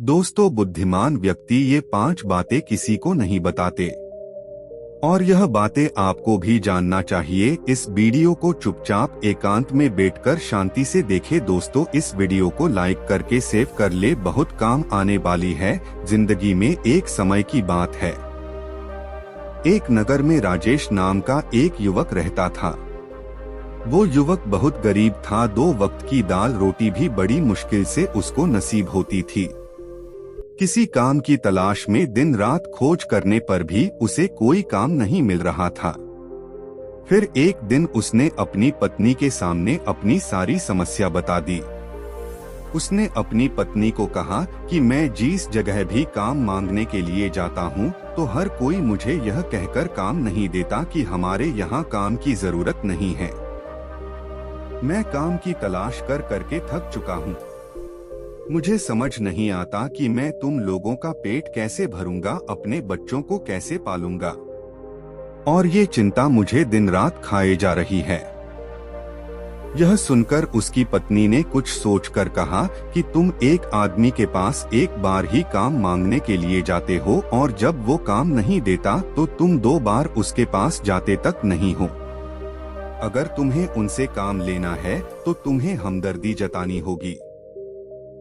दोस्तों, बुद्धिमान व्यक्ति ये 5 बातें किसी को नहीं बताते और यह बातें आपको भी जानना चाहिए। इस वीडियो को चुपचाप एकांत में बैठकर शांति से देखें। दोस्तों, इस वीडियो को लाइक करके सेव कर ले, बहुत काम आने वाली है। जिंदगी में एक समय की बात है। एक नगर में राजेश नाम का एक युवक रहता था। वो युवक बहुत गरीब था। 2 वक्त की दाल रोटी भी बड़ी मुश्किल से उसको नसीब होती थी। किसी काम की तलाश में दिन रात खोज करने पर भी उसे कोई काम नहीं मिल रहा था। फिर एक दिन उसने अपनी पत्नी के सामने अपनी सारी समस्या बता दी। उसने अपनी पत्नी को कहा कि मैं जिस जगह भी काम मांगने के लिए जाता हूँ तो हर कोई मुझे यह कहकर काम नहीं देता कि हमारे यहाँ काम की जरूरत नहीं है। मैं काम की तलाश कर करके थक चुका हूँ। मुझे समझ नहीं आता कि मैं तुम लोगों का पेट कैसे भरूंगा, अपने बच्चों को कैसे पालूंगा, और ये चिंता मुझे दिन रात खाए जा रही है। यह सुनकर उसकी पत्नी ने कुछ सोचकर कहा कि तुम एक आदमी के पास एक बार ही काम मांगने के लिए जाते हो और जब वो काम नहीं देता तो तुम 2 बार उसके पास जाते तक नहीं हो। अगर तुम्हें उनसे काम लेना है तो तुम्हें हमदर्दी जतानी होगी।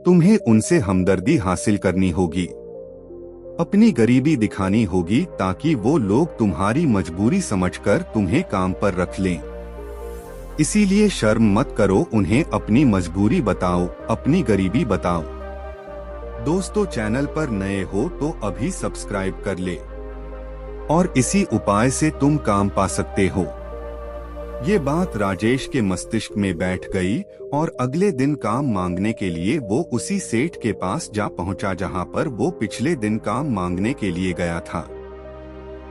तुम्हें उनसे हमदर्दी हासिल करनी होगी, अपनी गरीबी दिखानी होगी ताकि वो लोग तुम्हारी मजबूरी समझकर तुम्हें काम पर रख लें। इसीलिए शर्म मत करो, उन्हें अपनी मजबूरी बताओ, अपनी गरीबी बताओ। दोस्तों, चैनल पर नए हो तो अभी सब्सक्राइब कर ले और इसी उपाय से तुम काम पा सकते हो। ये बात राजेश के मस्तिष्क में बैठ गई और अगले दिन काम मांगने के लिए वो उसी सेठ के पास जा पहुंचा जहां पर वो पिछले दिन काम मांगने के लिए गया था।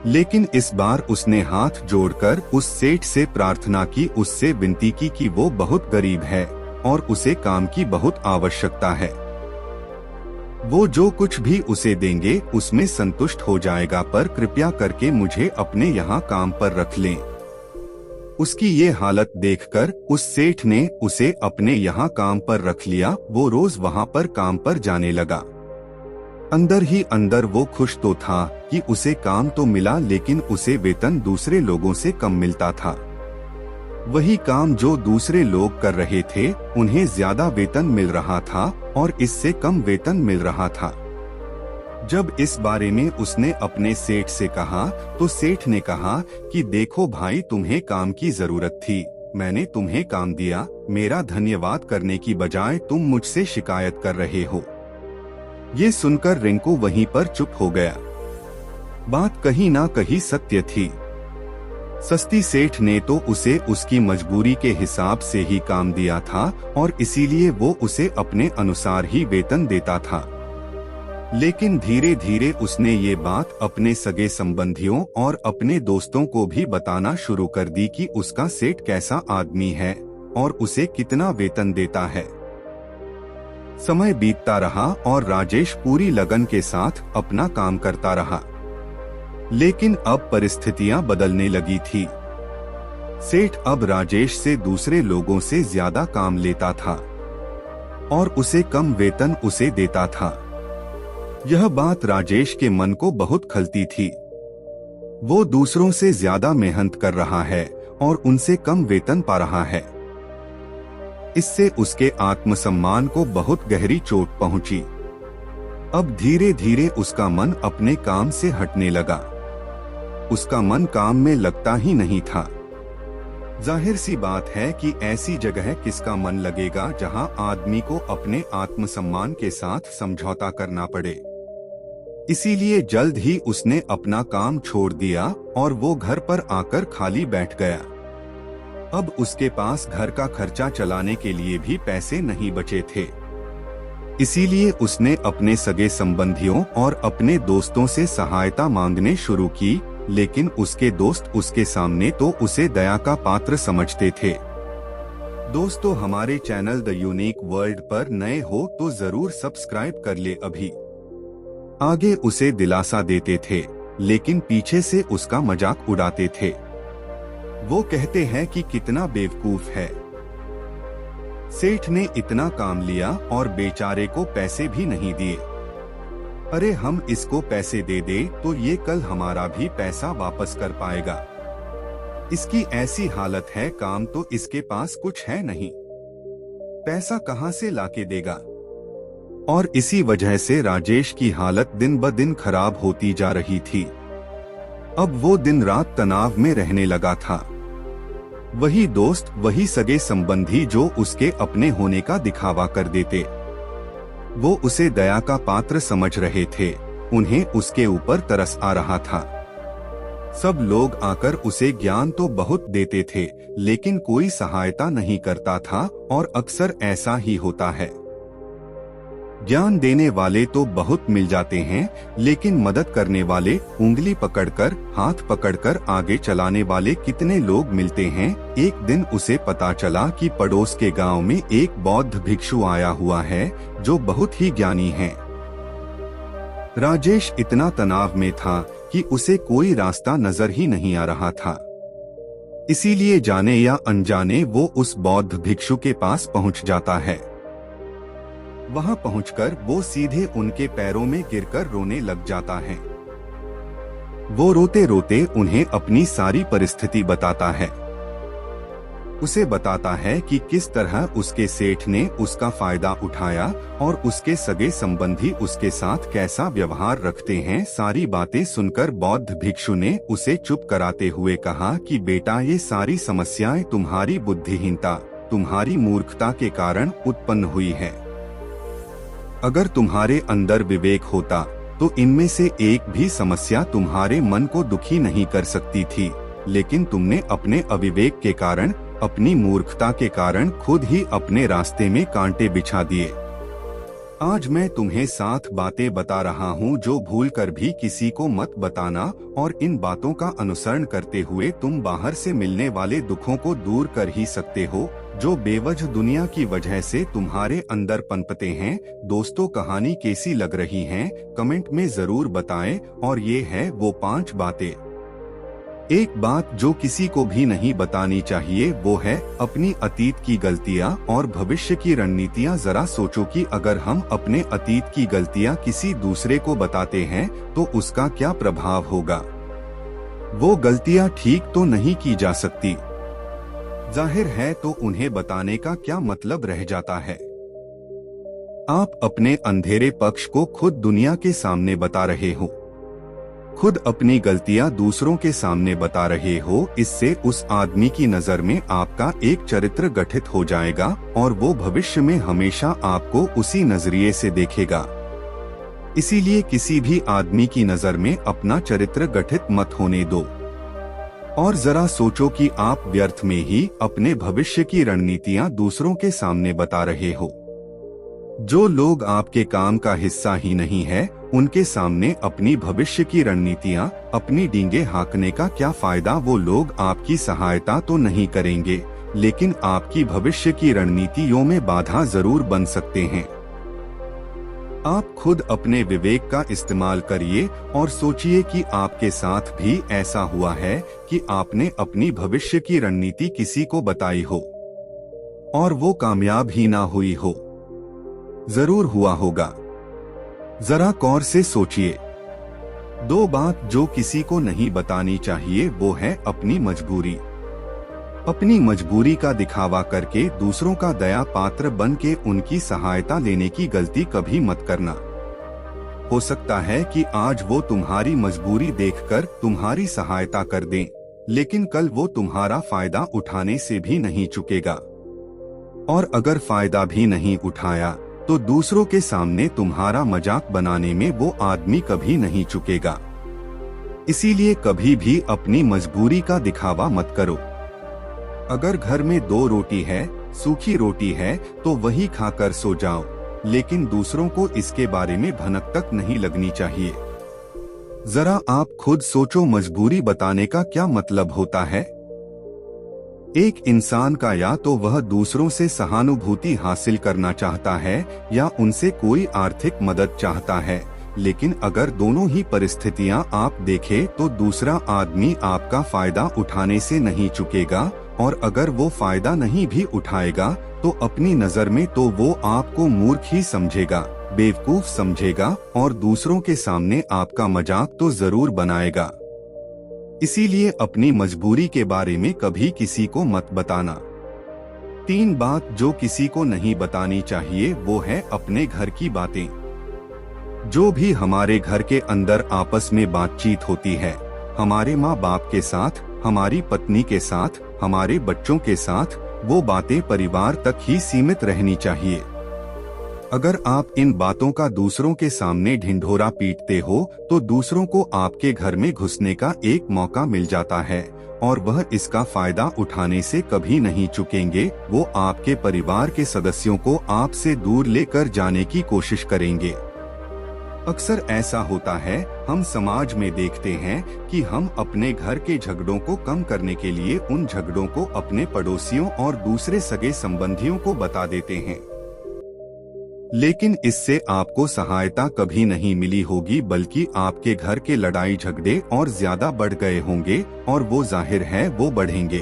लेकिन इस बार उसने हाथ जोड़कर उस सेठ से प्रार्थना की, उससे विनती की कि वो बहुत गरीब है और उसे काम की बहुत आवश्यकता है। वो जो कुछ भी उसे देंगे उसमें संतुष्ट हो जाएगा, पर कृपया करके मुझे अपने यहाँ काम पर रख लें। उसकी ये हालत देखकर उस सेठ ने उसे अपने यहाँ काम पर रख लिया। वो रोज वहाँ पर काम पर जाने लगा। अंदर ही अंदर वो खुश तो था कि उसे काम तो मिला, लेकिन उसे वेतन दूसरे लोगों से कम मिलता था। वही काम जो दूसरे लोग कर रहे थे उन्हें ज्यादा वेतन मिल रहा था और इससे कम वेतन मिल रहा था। जब इस बारे में उसने अपने सेठ से कहा तो सेठ ने कहा कि देखो भाई, तुम्हें काम की जरूरत थी, मैंने तुम्हें काम दिया। मेरा धन्यवाद करने की बजाय तुम मुझसे शिकायत कर रहे हो। ये सुनकर रिंकू वहीं पर चुप हो गया। बात कहीं ना कहीं सत्य थी। सस्ती सेठ ने तो उसे उसकी मजबूरी के हिसाब से ही काम दिया था और इसीलिए वो उसे अपने अनुसार ही वेतन देता था। लेकिन धीरे धीरे उसने ये बात अपने सगे संबंधियों और अपने दोस्तों को भी बताना शुरू कर दी कि उसका सेठ कैसा आदमी है और उसे कितना वेतन देता है। समय बीतता रहा और राजेश पूरी लगन के साथ अपना काम करता रहा। लेकिन अब परिस्थितियां बदलने लगी थी। सेठ अब राजेश से दूसरे लोगों से ज्यादा काम लेता था और उसे कम वेतन उसे देता था। यह बात राजेश के मन को बहुत खलती थी। वो दूसरों से ज्यादा मेहनत कर रहा है और उनसे कम वेतन पा रहा है। इससे उसके आत्मसम्मान को बहुत गहरी चोट पहुंची। अब धीरे धीरे उसका मन अपने काम से हटने लगा। उसका मन काम में लगता ही नहीं था। जाहिर सी बात है कि ऐसी जगह किसका मन लगेगा जहां आदमी को अपने आत्मसम्मान के साथ समझौता करना पड़े। इसीलिए जल्द ही उसने अपना काम छोड़ दिया और वो घर पर आकर खाली बैठ गया। अब उसके पास घर का खर्चा चलाने के लिए भी पैसे नहीं बचे थे। इसीलिए उसने अपने सगे संबंधियों और अपने दोस्तों से सहायता मांगने शुरू की, लेकिन उसके दोस्त उसके सामने तो उसे दया का पात्र समझते थे। दोस्तों, हमारे चैनल द यूनिक वर्ल्ड पर नए हो तो जरूर सब्सक्राइब कर ले अभी। आगे उसे दिलासा देते थे, लेकिन पीछे से उसका मजाक उड़ाते थे। वो कहते हैं कि कितना बेवकूफ है। सेठ ने इतना काम लिया और बेचारे को पैसे भी नहीं दिए। अरे हम इसको पैसे दे दे तो ये कल हमारा भी पैसा वापस कर पाएगा। इसकी ऐसी हालत है, काम तो इसके पास कुछ है नहीं, पैसा कहाँ से लाके देगा। और इसी वजह से राजेश की हालत दिन ब दिन खराब होती जा रही थी। अब वो दिन रात तनाव में रहने लगा था। वही दोस्त, वही सगे संबंधी जो उसके अपने होने का दिखावा कर देते, वो उसे दया का पात्र समझ रहे थे, उन्हें उसके ऊपर तरस आ रहा था। सब लोग आकर उसे ज्ञान तो बहुत देते थे, लेकिन कोई सहायता नहीं करता था, और अक्सर ऐसा ही होता है। ज्ञान देने वाले तो बहुत मिल जाते हैं, लेकिन मदद करने वाले, उंगली पकड़कर, हाथ पकड़कर आगे चलाने वाले कितने लोग मिलते हैं। एक दिन उसे पता चला कि पड़ोस के गांव में एक बौद्ध भिक्षु आया हुआ है, जो बहुत ही ज्ञानी है। राजेश इतना तनाव में था कि उसे कोई रास्ता नजर ही नहीं आ रहा था। इसीलिए जाने या अनजाने वो उस बौद्ध भिक्षु के पास पहुंच जाता है। वहां पहुंचकर वो सीधे उनके पैरों में गिरकर रोने लग जाता है। वो रोते रोते उन्हें अपनी सारी परिस्थिति बताता है। उसे बताता है कि किस तरह उसके सेठ ने उसका फायदा उठाया और उसके सगे संबंधी उसके साथ कैसा व्यवहार रखते हैं। सारी बातें सुनकर बौद्ध भिक्षु ने उसे चुप कराते हुए कहा कि बेटा, ये सारी समस्याएं तुम्हारी बुद्धिहीनता, तुम्हारी मूर्खता के कारण उत्पन्न हुई है। अगर तुम्हारे अंदर विवेक होता तो इनमें से एक भी समस्या तुम्हारे मन को दुखी नहीं कर सकती थी, लेकिन तुमने अपने अविवेक के कारण, अपनी मूर्खता के कारण खुद ही अपने रास्ते में कांटे बिछा दिए। आज मैं तुम्हें 7 बातें बता रहा हूँ जो भूलकर भी किसी को मत बताना, और इन बातों का अनुसरण करते हुए तुम बाहर से मिलने वाले दुखों को दूर कर ही सकते हो, जो बेवजह दुनिया की वजह से तुम्हारे अंदर पनपते हैं। दोस्तों, कहानी कैसी लग रही है कमेंट में जरूर बताएं। और ये है वो 5 बातें। एक बात जो किसी को भी नहीं बतानी चाहिए, वो है अपनी अतीत की गलतियां और भविष्य की रणनीतियां। जरा सोचो कि अगर हम अपने अतीत की गलतियां किसी दूसरे को बताते हैं तो उसका क्या प्रभाव होगा। वो गलतियां ठीक तो नहीं की जा सकती, जाहिर है, तो उन्हें बताने का क्या मतलब रह जाता है। आप अपने अंधेरे पक्ष को खुद दुनिया के सामने बता रहे हो, खुद अपनी गलतियां दूसरों के सामने बता रहे हो। इससे उस आदमी की नजर में आपका एक चरित्र गठित हो जाएगा और वो भविष्य में हमेशा आपको उसी नजरिए से देखेगा। इसीलिए किसी भी आदमी की नजर में अपना चरित्र गठित मत होने दो। और जरा सोचो कि आप व्यर्थ में ही अपने भविष्य की रणनीतियां दूसरों के सामने बता रहे हो। जो लोग आपके काम का हिस्सा ही नहीं है, उनके सामने अपनी भविष्य की रणनीतियां, अपनी डींगे हाँकने का क्या फायदा। वो लोग आपकी सहायता तो नहीं करेंगे, लेकिन आपकी भविष्य की रणनीतियों में बाधा जरूर बन सकते हैं। आप खुद अपने विवेक का इस्तेमाल करिए और सोचिए कि आपके साथ भी ऐसा हुआ है कि आपने अपनी भविष्य की रणनीति किसी को बताई हो और वो कामयाब ही ना हुई हो। जरूर हुआ होगा। जरा गौर से सोचिए। 2 बात जो किसी को नहीं बतानी चाहिए, वो है अपनी मजबूरी। अपनी मजबूरी का दिखावा करके दूसरों का दया पात्र बन के उनकी सहायता लेने की गलती कभी मत करना। हो सकता है कि आज वो तुम्हारी मजबूरी देखकर तुम्हारी सहायता कर दें, लेकिन कल वो तुम्हारा फायदा उठाने से भी नहीं चूकेगा। और अगर फायदा भी नहीं उठाया तो दूसरों के सामने तुम्हारा मजाक बनाने में वो आदमी कभी नहीं चूकेगा। इसीलिए कभी भी अपनी मजबूरी का दिखावा मत करो। अगर घर में 2 रोटी है, सूखी रोटी है, तो वही खाकर सो जाओ, लेकिन दूसरों को इसके बारे में भनक तक नहीं लगनी चाहिए। जरा आप खुद सोचो, मजबूरी बताने का क्या मतलब होता है। एक इंसान का या तो वह दूसरों से सहानुभूति हासिल करना चाहता है या उनसे कोई आर्थिक मदद चाहता है, लेकिन अगर दोनों ही परिस्थितियां आप देखें तो दूसरा आदमी आपका फायदा उठाने से नहीं चूकेगा, और अगर वो फायदा नहीं भी उठाएगा तो अपनी नजर में तो वो आपको मूर्ख ही समझेगा। बेवकूफ समझेगा और दूसरों के सामने आपका मजाक तो जरूर बनाएगा। इसीलिए अपनी मजबूरी के बारे में कभी किसी को मत बताना। 3 बात जो किसी को नहीं बतानी चाहिए वो है अपने घर की बातें। जो भी हमारे घर के अंदर आपस में बातचीत होती है, हमारे माँ बाप के साथ, हमारी पत्नी के साथ, हमारे बच्चों के साथ, वो बातें परिवार तक ही सीमित रहनी चाहिए। अगर आप इन बातों का दूसरों के सामने ढिंढोरा पीटते हो तो दूसरों को आपके घर में घुसने का एक मौका मिल जाता है और वह इसका फायदा उठाने से कभी नहीं चूकेंगे। वो आपके परिवार के सदस्यों को आपसे दूर लेकर जाने की कोशिश करेंगे। अक्सर ऐसा होता है, हम समाज में देखते हैं कि हम अपने घर के झगड़ों को कम करने के लिए उन झगड़ों को अपने पड़ोसियों और दूसरे सगे संबंधियों को बता देते हैं, लेकिन इससे आपको सहायता कभी नहीं मिली होगी, बल्कि आपके घर के लड़ाई झगड़े और ज्यादा बढ़ गए होंगे और वो जाहिर है वो बढ़ेंगे।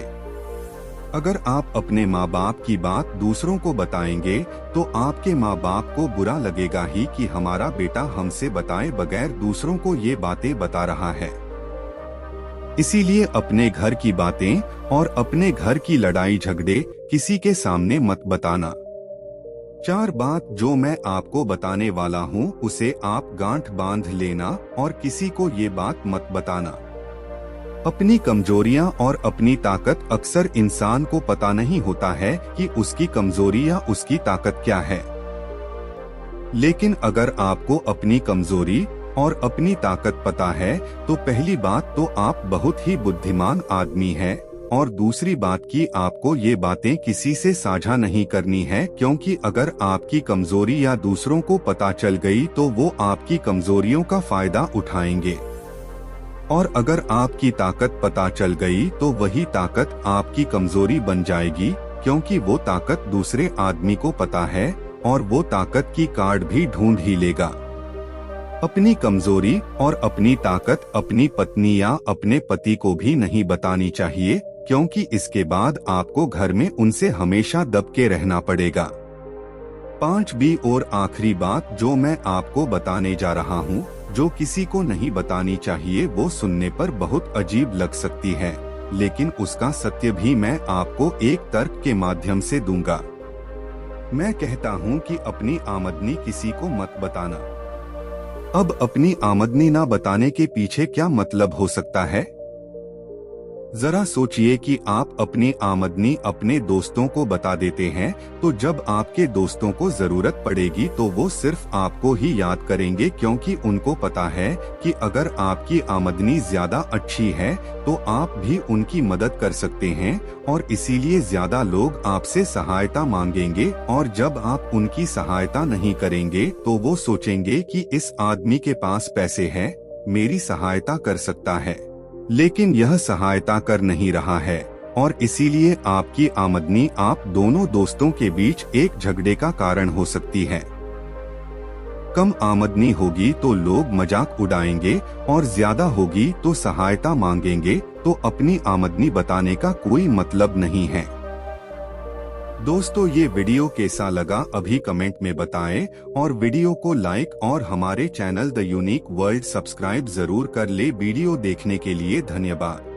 अगर आप अपने माँ बाप की बात दूसरों को बताएंगे तो आपके माँ बाप को बुरा लगेगा ही कि हमारा बेटा हमसे बताए बगैर दूसरों को ये बातें बता रहा है। इसीलिए अपने घर की बातें और अपने घर की लड़ाई झगड़े किसी के सामने मत बताना। 4 बात जो मैं आपको बताने वाला हूँ उसे आप गांठ बांध लेना और किसी को ये बात मत बताना। अपनी कमजोरियां और अपनी ताकत अक्सर इंसान को पता नहीं होता है कि उसकी कमजोरी या उसकी ताकत क्या है। लेकिन अगर आपको अपनी कमजोरी और अपनी ताकत पता है तो पहली बात तो आप बहुत ही बुद्धिमान आदमी हैं और दूसरी बात कि आपको ये बातें किसी से साझा नहीं करनी है, क्योंकि अगर आपकी कमजोरी या दूसरों को पता चल गई तो वो आपकी कमजोरियों का फायदा उठाएंगे और अगर आपकी ताकत पता चल गई तो वही ताकत आपकी कमजोरी बन जाएगी, क्योंकि वो ताकत दूसरे आदमी को पता है और वो ताकत की कार्ड भी ढूंढ ही लेगा। अपनी कमजोरी और अपनी ताकत अपनी पत्नी या अपने पति को भी नहीं बतानी चाहिए, क्योंकि इसके बाद आपको घर में उनसे हमेशा दब के रहना पड़ेगा। 5 और आखिरी बात जो मैं आपको बताने जा रहा हूँ, जो किसी को नहीं बतानी चाहिए, वो सुनने पर बहुत अजीब लग सकती है, लेकिन उसका सत्य भी मैं आपको एक तर्क के माध्यम से दूंगा। मैं कहता हूँ कि अपनी आमदनी किसी को मत बताना। अब अपनी आमदनी ना बताने के पीछे क्या मतलब हो सकता है? जरा सोचिए कि आप अपनी आमदनी अपने दोस्तों को बता देते हैं तो जब आपके दोस्तों को जरूरत पड़ेगी तो वो सिर्फ आपको ही याद करेंगे, क्योंकि उनको पता है कि अगर आपकी आमदनी ज्यादा अच्छी है तो आप भी उनकी मदद कर सकते हैं और इसीलिए ज्यादा लोग आपसे सहायता मांगेंगे और जब आप उनकी सहायता नहीं करेंगे तो वो सोचेंगे कि इस आदमी के पास पैसे हैं, मेरी सहायता कर सकता है, लेकिन यह सहायता कर नहीं रहा है और इसीलिए आपकी आमदनी आप दोनों दोस्तों के बीच एक झगड़े का कारण हो सकती है। कम आमदनी होगी तो लोग मजाक उड़ाएंगे और ज्यादा होगी तो सहायता मांगेंगे, तो अपनी आमदनी बताने का कोई मतलब नहीं है। दोस्तों, ये वीडियो कैसा लगा अभी कमेंट में बताएं और वीडियो को लाइक और हमारे channel the unique world subscribe जरूर कर ले। वीडियो देखने के लिए धन्यवाद।